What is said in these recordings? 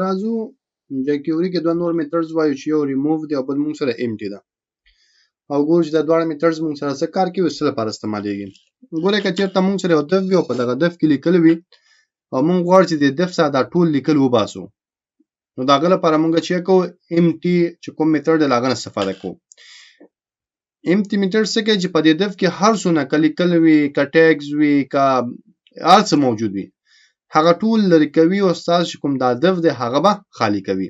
راځو jQuery کې دوه نور میتھډز وایو چې یو ریموو دی او بل موږ سره empty ده او ګورو چې دا دواړه میتھډز موږ سره څه کار کوي او څه لپاره استعمالیږي. ګوره که چېرته موږ سره یو دف وي او په دغه دف کې لیکل وي او موږ غواړو چې د دف څخه دا ټول لیکل وباسو، نو د هغه لپاره موږ چې کوو empty چې کوم میتھډ دی له هغه نه استفاده کوو. empty میتھډ څه کوي چې په دې دف کې هر څونه که لیکل وي، که ټیګز وي، که هر څه موجود وي هغه ټول لرې کوي او ستاسو چې کوم دا دف دی هغه به خالي کوي.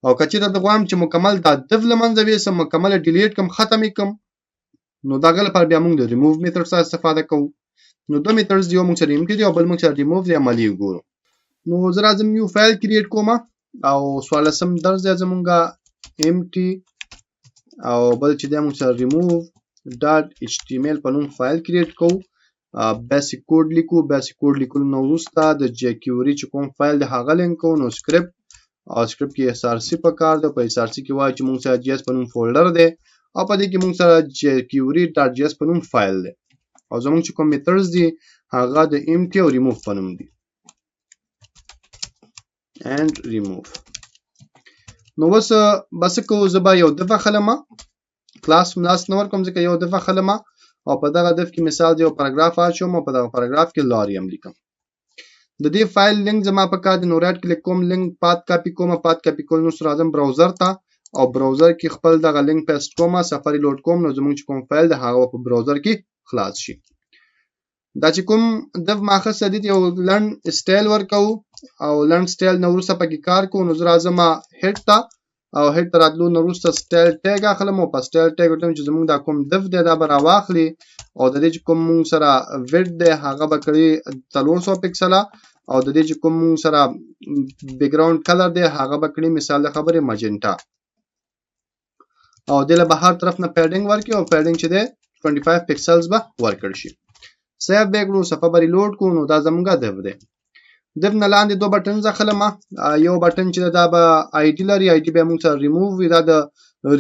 او که چېرته زه غواړم چې مکمل دا دف له منځه ویوسم، مکمل ډیلیټ کړم، ختم یې کړم، نو د هغه لپاره بیا موږ د ریموو میتھډ څخه استفاده کوو. نو دوه میتھډز دي، یو موږ سره empty دی او بل موږ سره ریموو دی. عملي وګورو. نو زه راځم یو فایل کریټ کوم او 14 درس دی زمونږه empty او بل چې دی موږ سره remove.html په نوم فایل کریټ کوو. بیسیک کوډ لیکو. بیسیک کوډ لیکلو نه وروسته د jQuery چې کوم فایل دی هغه لینک کوو. نو سکرپټ او سکرپټ کې src پکار دی. په src کې وایي چې موږ سره js په نوم فولډر دی او په دې کې موږ سره jQuery.js په نوم فایل دی او زموږ چې کوم میتھډز دي هغه د empty او remove په نوم دي. and remove. نو اوس بس کوو زه به یو دفعه خلمه کلاس ملاس نه ورکوم ځکه یو دفعه خلمه او په دغه دف کې مثال دی یو پاراګراف اچوم او په دغه پاراګراف کې لاري هم لیکم. د دې فایل لینک زما په کار دی. نو رائټ کلیک کوم، لینک پات کاپی کوم. پات کاپی کول نو سره راځم براوزر ته او براوزر کې خپل دغه لینک پیسټ کوم، سفاري لوډ کوم. نو زموږ چې کوم فایل دی هغه په براوزر کې خلاص شي. دا چې کوم دف ماخذ سدید یو لرن سټایل ورکو او لرن سټایل نو وروسته پکې کار کوو. نو زه راځم هډ ته او هډ ته راتلو نو وروسته سټایل ټیګ اخلم او په سټایل ټیګ وټم چې زموږ دا کوم دف دی دا به راواخلي او د دې چې کوم موږ سره ویډ دی هغه به کړي 300 پکسله او د دې چې کوم موږ سره بیک ګراوند کلر دی هغه به کړي مثال د خبرې ماجنټا او د له بهر طرف نه پیډینګ ورکړي او پیډینګ چې دی 25 پکسلز به ورکړ شي. سیو بیکړو، صفحه به ریلوډ کو. نو دا زموږه دف دی. دف نه لاندې دوه بټن ځخلمه. یو بټن چې دا به آی ډی لري، آی ډی به موږ سره ریموو وي، دا د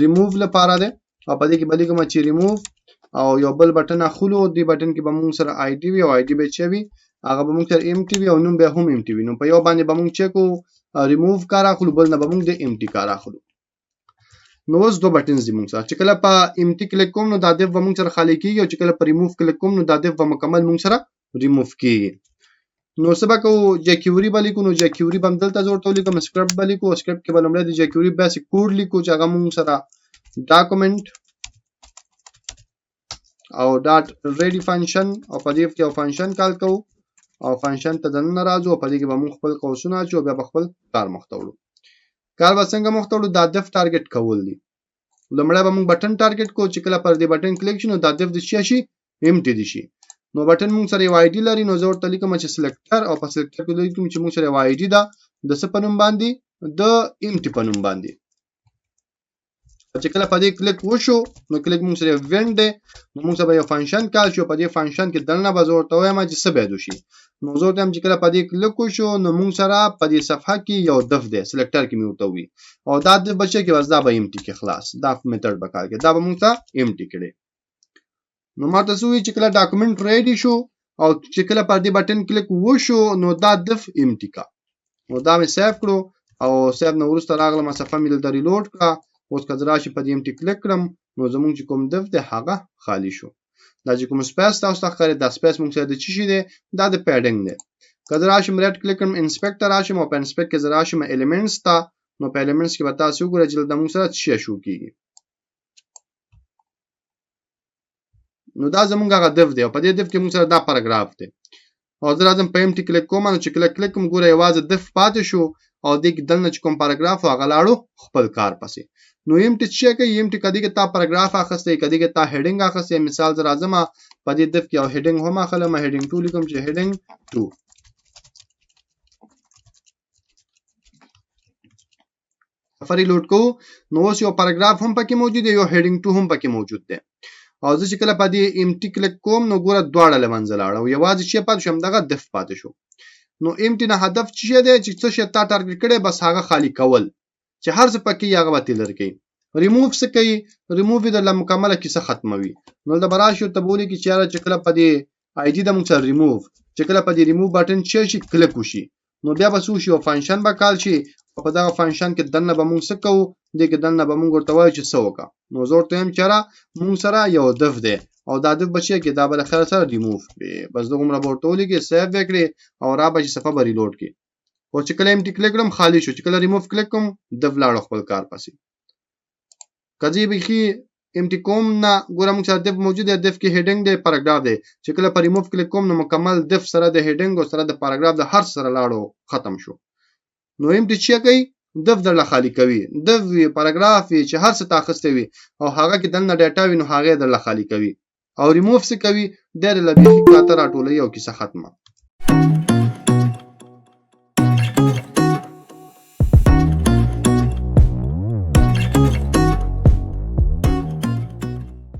ریموو لپاره دی او په دې کې به لیکم چې ریموو او یو بل بټن اخلو. دې بټن کې به موږ سره آی ډی وي او آی ډی به چې وي هغه به موږ سره empty وي او نوم به هم empty وي. نو په یو باندې به موږ چیک ریموو کار اخلو، بل نه به موږ د empty کار اخلو. نو اوس دوه بټنز دي موږ سره. چې کله په empty کلیک کوم نو دا دف به موږ سره خالی کیږي او چې کله په remove کلیک کوم نو دا دف به مکمل موږ سره remove کیږي. نو سبا کو jQuery به لیکو. نو jQuery به دلته ورته لیکم، سکرپټ به لیکو. سکرپټ کې به لومړی د jQuery بیسیک کوډ لیکو چې هغه موږ سره ډاکومنت او ډاټ ریډي فنکشن او په دې کې یو فنکشن کال کوو او فنکشن ته دننه راځو او په دې کې به موږ خپل قوسونه اچو بیا به خپل کار مخته وړو. کار به څنګه مخته وړو؟ دا دف ټارګټ کول دي. لومړی به موږ بټن ټارګټ کوو چې کله پر دې بټن کلیک شي نو دا دف د شي empty دي شي. نو بټن موږ سره یو آی ډی لري. نو زه ورته لیکم چې سلیکټر او په سلیکټر کې لیکم چې موږ سره یو آی ډی ده د څه په نوم باندې د empty په نوم باندې. چې کله په دې کلیک وشو نو کلیک موږ سره وینډ دی. نو موږ سره یو فنکشن کال شو. په دې فنکشن کې دلنه به زه ورته وایم چې څه باید وشي. نو زه ورته چې کله په دې کلیک وشو نو موږ سره په دې صفحه کې یو دف دی، سلیکټر کې مې ورته وي او دا د بچی کې وځ دا به empty کې خلاص دا میتھډ به کار کوي، دا به موږ ته empty کړي. نو ماته سوې چې کله ډاکومنت ریډي شو او چې کله پر دې بټن کلیک وشو نو دا دف empty کا. نو دا مې سیو کړو او سیو نو وروسته راغلم صفحه مې دلته ریلوډ کړه. اوس که زه راشم په دې empty کلیک کړم نو زموږ چې کوم دف دی هغه خالی شو. دا چې کوم سپیس تاسو ته ښکاري دا سپیس موږ سره د چی شي دی؟ دا د پیډینګ دی. که زه راشم رایټ کلیک کړم انسپیکټ ته راشم او په انسپیکټ کې زه راشم ایلیمنټس ته نو په ایلیمنټس کې به تاسو وګورئ چې دا موږ سره څه شو کیږي. نو دا زمونږ هغه دف دی او په دې دف کې موږ سره دا پاراګراف دی او زه راځم په empty کلیک کوم. نو چې کلیک کوم ګوره یوازې دف پاتې شو او دې کې دلته چې کوم پاراګراف هغه لاړو خپل کار پسې. نو empty څه کوي؟ empty کدی کې تا پاراګراف اخستې، کدی کې تا هډینګ اخستې. مثال زه راځم په دې دف کې یو هډینګ هم اخلم، هډینګ 2 لیکم چې هډینګ 2 سفاري لوډ کوو. نو اوس یو پاراګراف هم پکې موجود دی، یو هډینګ 2 هم پکې موجود دی او زه چې کله په دې empty کلیک کوم نو ګوره دواړه له منځه لاړه او یوازې چې پاتې شو همدغه دف پاتې شو. نو empty نه هدف څه دی چې څه شی تا ټارګټ کړي بس هغه خالی کول چې هر څه پکې هغه به تلر کوي. ریموو څه کوي؟ ریموو د مکمله کیسه ختموي. نو د براشو ته بولی کی چې کله په دې آی ډی د موږ سره ریموو چې کله په دې ریموو بټن شي کلیک وشي نو بیا به څه شي یو فنکشن به کال شي او په دغه فنکشن کې دننه به موږ څه کوو دې کې دننه به موږ ورته وایو چې څه وکړه نو زه ورته وایم چې یاره موږ سره یو دف دی او دا دف به څه کې دا به له خیر سره ریموف کړي بس دغومره به ورته ولیکې سیف یې کړې او را به چې صفحه به ریلوډ کړي او چې کله امټي کلیک کړم خالی شو چې کله ریموف کلیک کوم دف لاړ خپل کار پسې کدی بخي امټي کوم نه ګوره موږ سره دف موجود دی دف کې هډینګ دی پاراګراف دی چې کله په ریموف کلیک کوم نو مکمل دف سره د هډینګ او سره د پاراګراف د هر سره لاړو ختم شو نو امټي چې کوي دف درله خالی کوي دف وی پاراګراف وی چې هر څه تاخسته وي او هغه کې دنه ډیټا وي نو هغه درله خالی کوي او ریموف څه کوي د لبیخي کاته راټولوي او کیسه ختمه